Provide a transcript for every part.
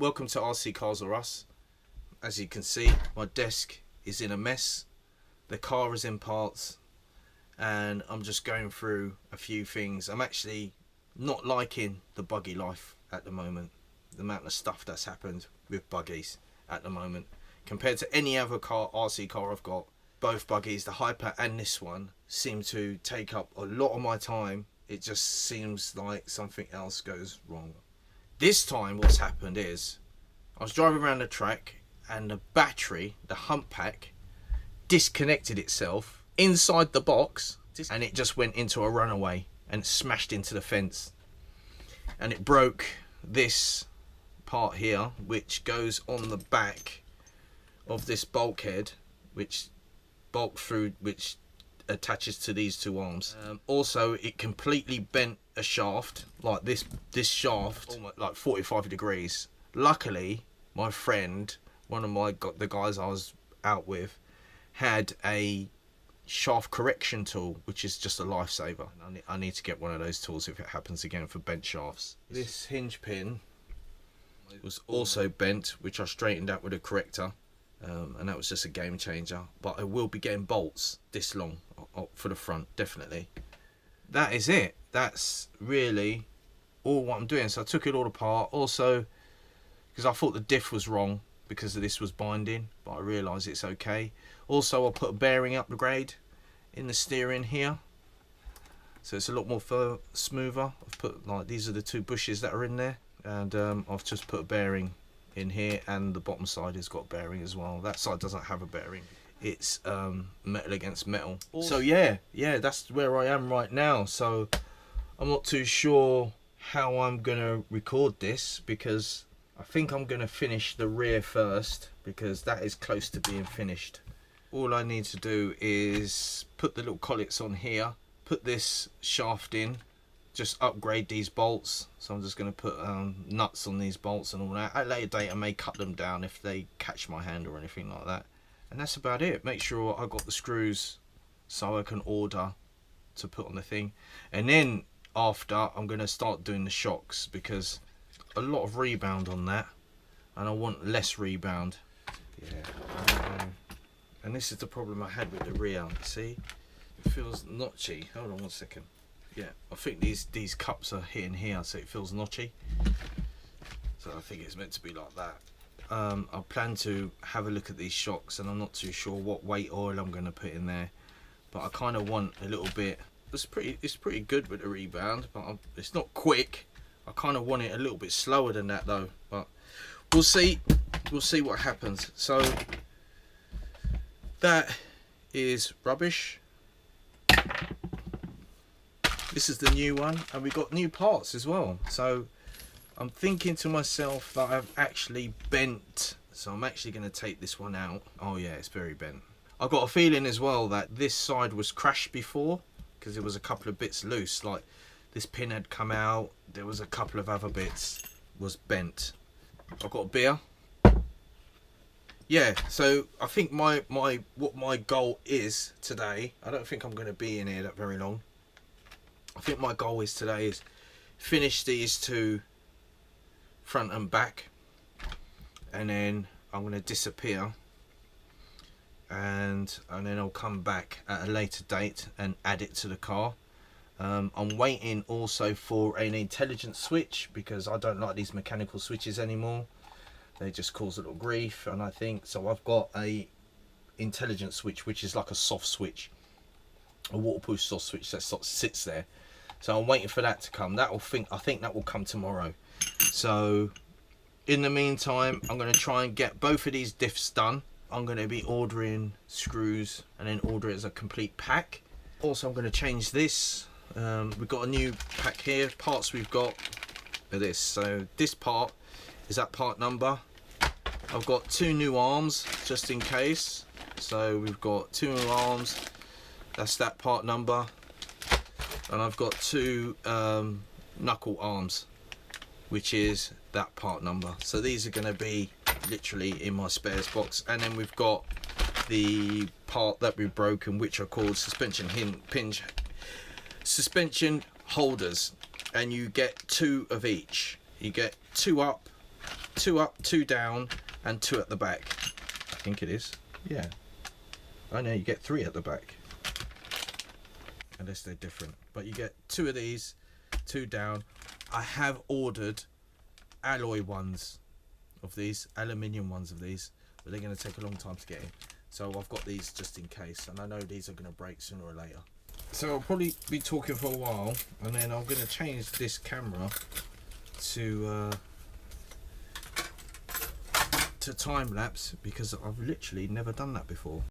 Welcome to RC Cars or Us. As you can see, my desk is in a mess, the car is in parts, and I'm just going through a few things. I'm actually not liking the buggy life at the moment. The amount of stuff that's happened with buggies at the moment compared to any other car, RC car I've got. Both buggies, the Hyper and this one, seem to take up a lot of my time. It just seems like something else goes wrong. This time what's happened is I was driving around the track and the battery, the hump pack, disconnected itself inside the box, and it just went into a runaway and smashed into the fence, and it broke this part here which goes on the back of this bulkhead, which attaches to these two arms. Also, it completely bent a shaft, like this shaft, almost like 45 degrees. Luckily, my friend, one of the guys I was out with, had a shaft correction tool, which is just a lifesaver. I need to get one of those tools if it happens again for bent shafts. This hinge pin was also bent, which I straightened out with a corrector. And that was just a game changer. But I will be getting bolts this long for the front, definitely. That is it. That's really all what I'm doing. So I took it all apart. Also, because I thought the diff was wrong because this was binding, but I realised it's okay. Also, I put a bearing upgrade in the steering here, so it's a lot more smoother. I've put, like, these are the two bushes that are in there, and I've just put a bearing in here, and the bottom side has got a bearing as well. That side doesn't have a bearing. It's metal against metal. So yeah, that's where I am right now. So I'm not too sure how I'm gonna record this, because I think I'm gonna finish the rear first, because that is close to being finished. All I need to do is put the little collets on here, put this shaft in, just upgrade these bolts. So I'm just going to put nuts on these bolts and all that. At a later date I may cut them down if they catch my hand or anything like that. And that's about it. Make sure I got the screws so I can order to put on the thing. And then after, I'm going to start doing the shocks, because a lot of rebound on that and I want less rebound. Yeah. And this is the problem I had with the rear. See, it feels notchy. Hold on one second. Yeah, I think these cups are hitting here, so it feels notchy. So I think it's meant to be like that. I plan to have a look at these shocks, and I'm not too sure what weight oil I'm going to put in there, but I kind of want a little bit. It's pretty good with the rebound, but it's not quick. I kind of want it a little bit slower than that though. But we'll see. We'll see what happens. So that is rubbish. This is the new one, and we got new parts as well. So I'm thinking to myself that I've actually bent, so I'm actually going to take this one out. Oh yeah, it's very bent. I've got a feeling as well that this side was crashed before, because there was a couple of bits loose, like this pin had come out, there was a couple of other bits was bent. I've got a beer. Yeah, so I think what my goal is today, I don't think I'm going to be in here that very long. I think my goal is today is finish these two front and back, and then I'm going to disappear, and then I'll come back at a later date and add it to the car. I'm waiting also for an intelligent switch, because I don't like these mechanical switches anymore. They just cause a little grief, and I think so I've got a intelligent switch, which is like a soft switch, a waterproof soft switch that sort of sits there. So I'm waiting for that to come. I think that will come tomorrow. So in the meantime, I'm going to try and get both of these diffs done. I'm going to be ordering screws and then order it as a complete pack. Also, I'm going to change this. We've got a new pack here. Parts we've got are this. So this part is that part number. I've got two new arms just in case. So we've got two new arms. That's that part number. And I've got two knuckle arms, which is that part number. So these are going to be literally in my spares box. And then we've got the part that we've broken, which are called suspension holders, and you get two of each. You get two up 2 up, 2 down, and 2 at the back. I think it is. Yeah. I know you get 3 at the back. Unless they're different. But you get 2 of these, 2 down. I have ordered alloy ones of these, aluminium ones of these, but they're going to take a long time to get in. So I've got these just in case, and I know these are going to break sooner or later. So I'll probably be talking for a while, and then I'm going to change this camera to time lapse, because I've literally never done that before.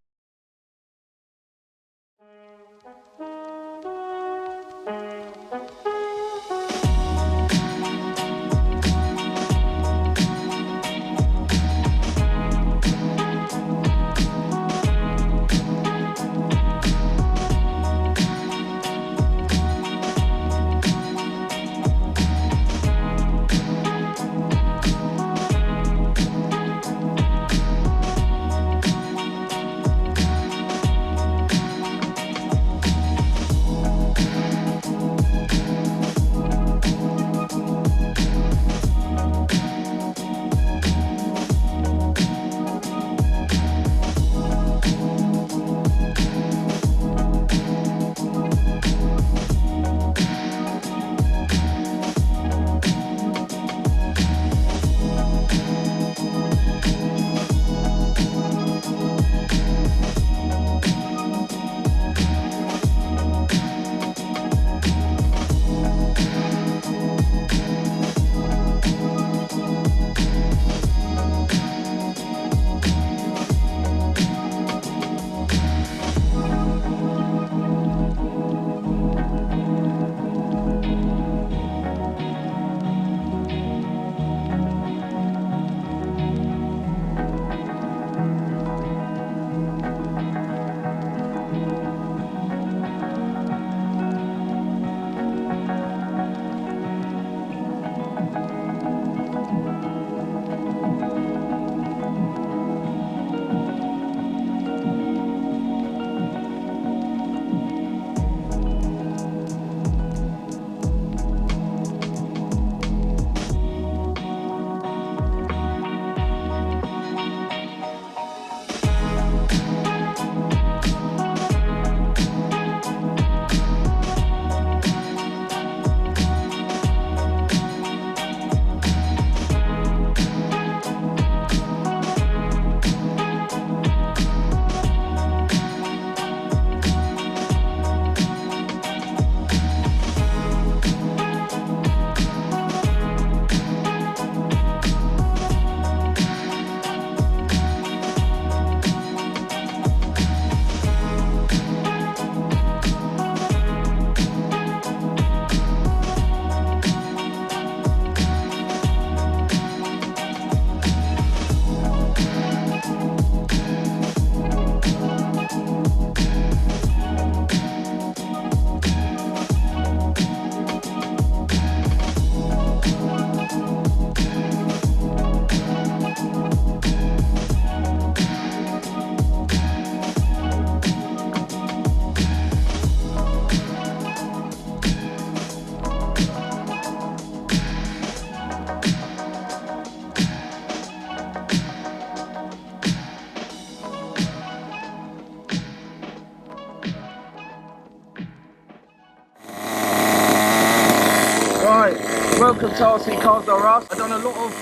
Right, welcome to RC Cars R Us. I've done a lot of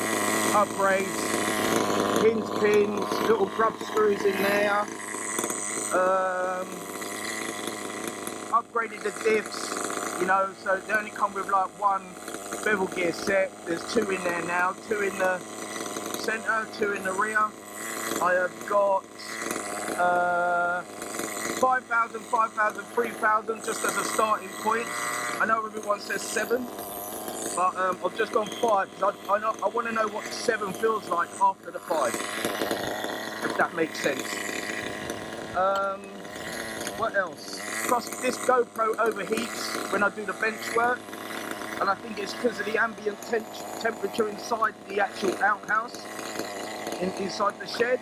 upgrades, pins, little grub screws in there, upgraded the diffs, you know, so they only come with like 1 bevel gear set. There's 2 in there now, 2 in the centre, 2 in the rear. I have got 5,000, 5,000, 3,000 just as a starting point. I know everyone says 7, but I've just gone 5 because I want to know what 7 feels like after the 5, if that makes sense. What else? Plus, this GoPro overheats when I do the bench work, and I think it's because of the ambient temperature inside the actual outhouse, inside the shed.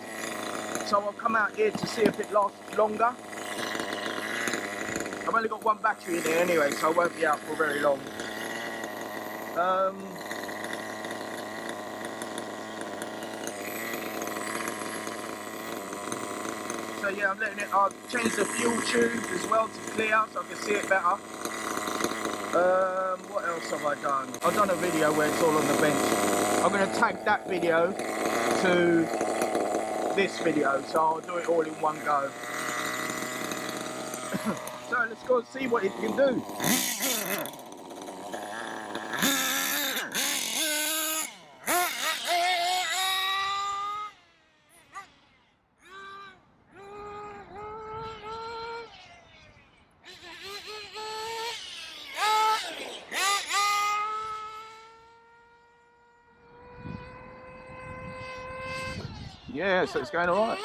So I'll come out here to see if it lasts longer. I've only got 1 battery in here anyway, so I won't be out for very long. So yeah, I'm letting it. I've changed the fuel tube as well to clear, so I can see it better. What else have I done? I've done a video where it's all on the bench. I'm going to tag that video to this video, so I'll do it all in one go. So let's go and see what it can do. Yeah, so it's going all right.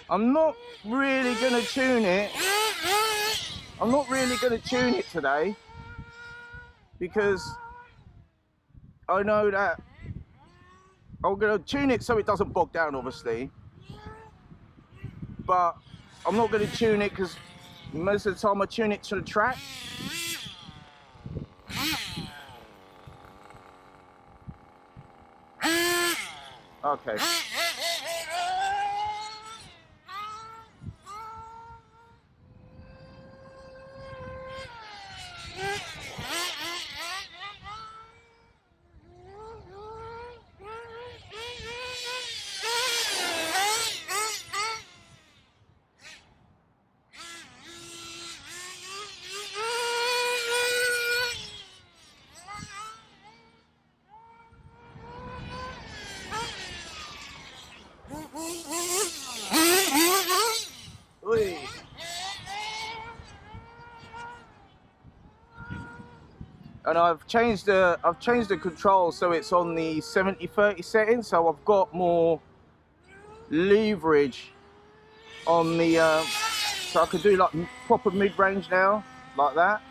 I'm not really going to tune it. I'm not really going to tune it today because I know that I'm going to tune it so it doesn't bog down, obviously. But I'm not going to tune it because most of the time I tune it to the track. Okay. And I've changed the control so it's on the 70-30 setting, so I've got more leverage on the so I can do like proper mid-range now, like that.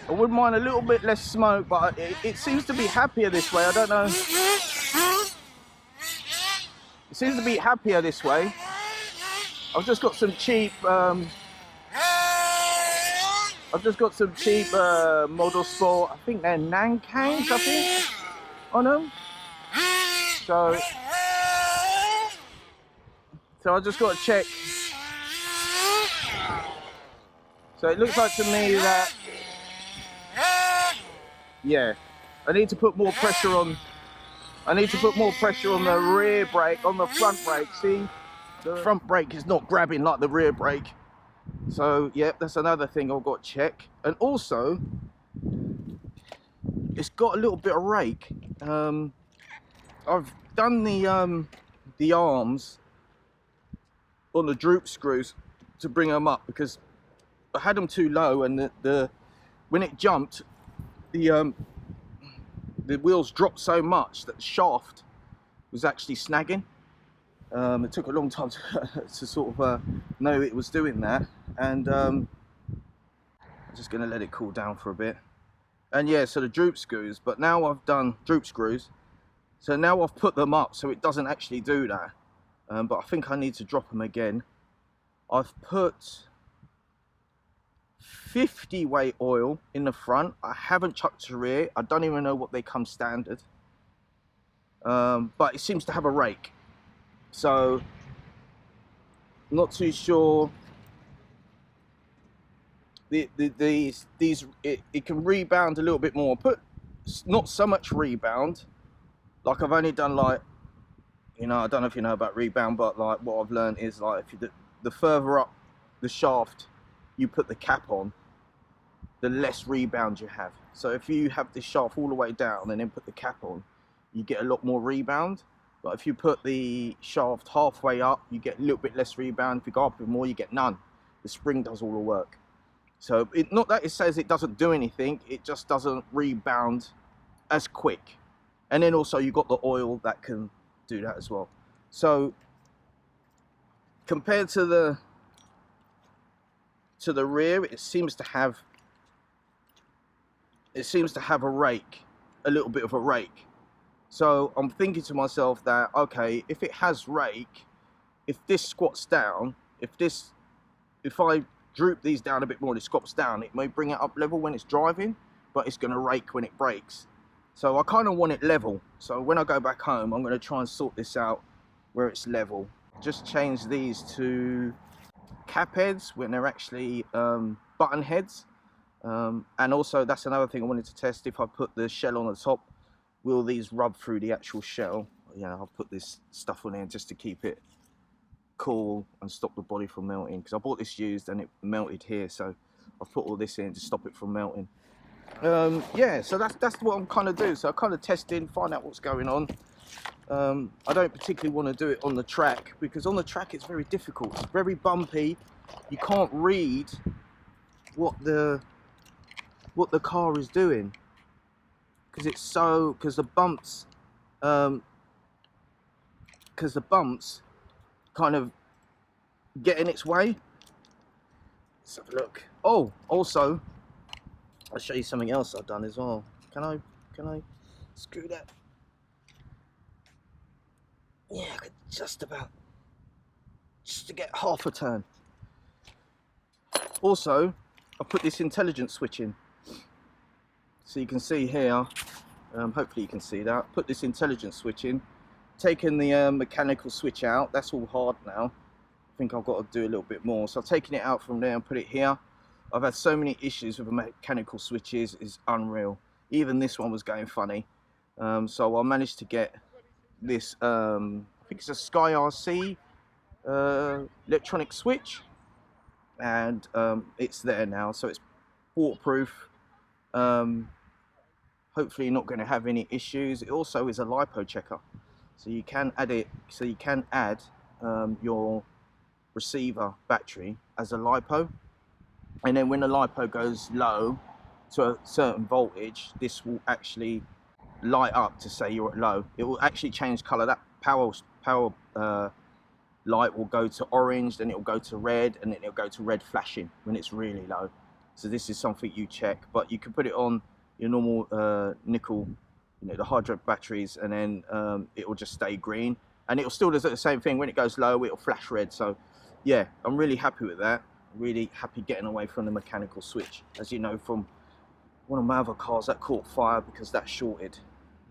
I wouldn't mind a little bit less smoke, but it seems to be happier this way. I don't know. It seems to be happier this way. I've just got some cheap Model Sport, I think they're Nankangs, I think, on them. So I just got to check. So it looks like to me that, yeah, I need to put more pressure on. I need to put more pressure on the rear brake, on the front brake. See, the front brake is not grabbing like the rear brake. So yeah, that's another thing I've got to check. And also, it's got a little bit of rake. I've done the arms on the droop screws to bring them up because I had them too low, and when it jumped, the wheels dropped so much that the shaft was actually snagging. It took a long time to sort of know it was doing that, and I'm just going to let it cool down for a bit. And yeah, so the droop screws, but now I've done droop screws, so now I've put them up so it doesn't actually do that, but I think I need to drop them again. I've put 50 weight oil in the front. I haven't chucked the rear. I don't even know what they come standard, but it seems to have a rake. So, not too sure. It can rebound a little bit more. Put not so much rebound. Like I've only done like, you know, I don't know if you know about rebound, but like what I've learned is like if you the further up the shaft you put the cap on, the less rebound you have. So if you have this shaft all the way down and then put the cap on, you get a lot more rebound. But if you put the shaft halfway up, you get a little bit less rebound. If you go up a bit more, you get none. The spring does all the work. So not that it says it doesn't do anything, it just doesn't rebound as quick. And then also you've got the oil that can do that as well. So compared to the rear, it seems to have a rake. a little bit of a rake. So I'm thinking to myself that, okay, if it has rake, if this squats down, if I droop these down a bit more and it squats down, it may bring it up level when it's driving, but it's going to rake when it brakes. So I kind of want it level. So when I go back home, I'm going to try and sort this out where it's level. Just change these to cap heads when they're actually button heads. And also, that's another thing I wanted to test. If I put the shell on the top, will these rub through the actual shell? You know, I'll put this stuff on there just to keep it cool and stop the body from melting, because I bought this used and it melted here, so I've put all this in to stop it from melting. Yeah, so that's what I'm kind of doing. So I kind of testing, find out what's going on. I don't particularly want to do it on the track, because on the track it's very difficult. It's very bumpy. You can't read what the car is doing, because the bumps kind of get in its way. Let's have a look. Oh, also, I'll show you something else I've done as well. Can I screw that? Yeah, I could just to get half a turn. Also, I put this intelligence switch in, so you can see here. Hopefully you can see that. Put this intelligence switch in. Taken the mechanical switch out. That's all hard now. I think I've got to do a little bit more. So I've taken it out from there and put it here. I've had so many issues with the mechanical switches, it's unreal. Even this one was going funny. So I managed to get this, I think it's a Sky RC electronic switch, and it's there now, so it's waterproof. Hopefully not going to have any issues. It also is a LiPo checker, so you can add it. So you can add your receiver battery as a LiPo, and then when the LiPo goes low to a certain voltage, this will actually light up to say you're at low. It will actually change color. That power light will go to orange, then it will go to red, and then it'll go to red flashing when it's really low. So this is something you check, but you can put it on your normal nickel, you know, the hydro batteries, and then it will just stay green, and it will still do the same thing. When it goes low, it will flash red. So yeah, I'm really happy with that. Really happy getting away from the mechanical switch. As you know from one of my other cars, that caught fire because that shorted.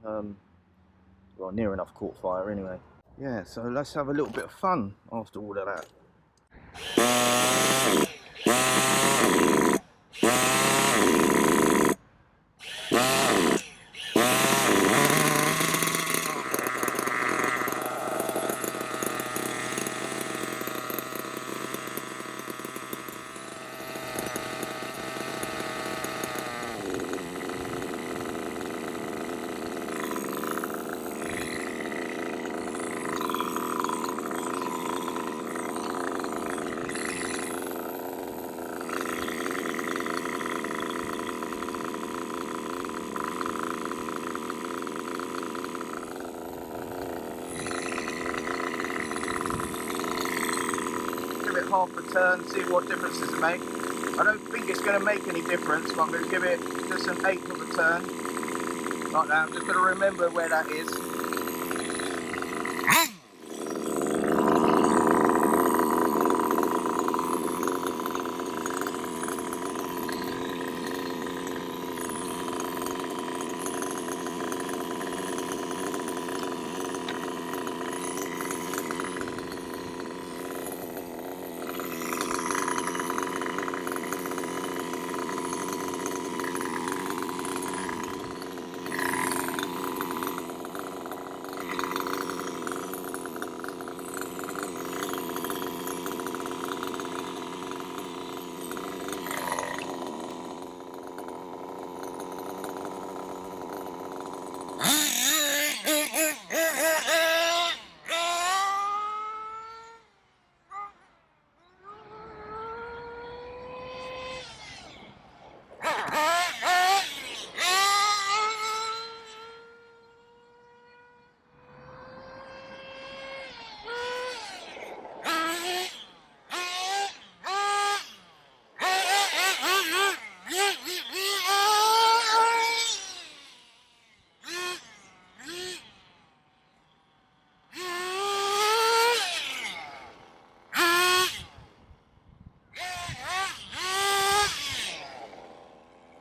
Well, near enough caught fire anyway. Yeah, so let's have a little bit of fun after all of that. Half a turn, see what difference does it make. I don't think it's going to make any difference, but I'm going to give it just an eighth of a turn, like that. I'm just going to remember where that is.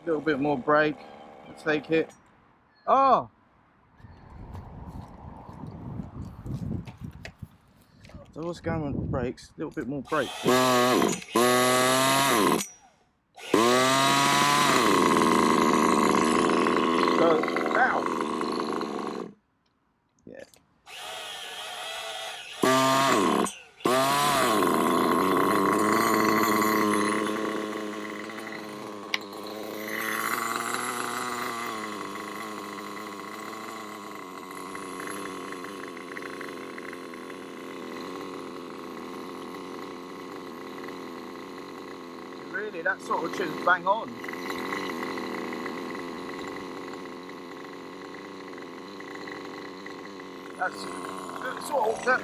A little bit more brake. Let's take it. Oh! So what's going on with the brakes? A little bit more brake. Go. Ow! Yeah. Really, that sort of tune's bang on. That's sort of that.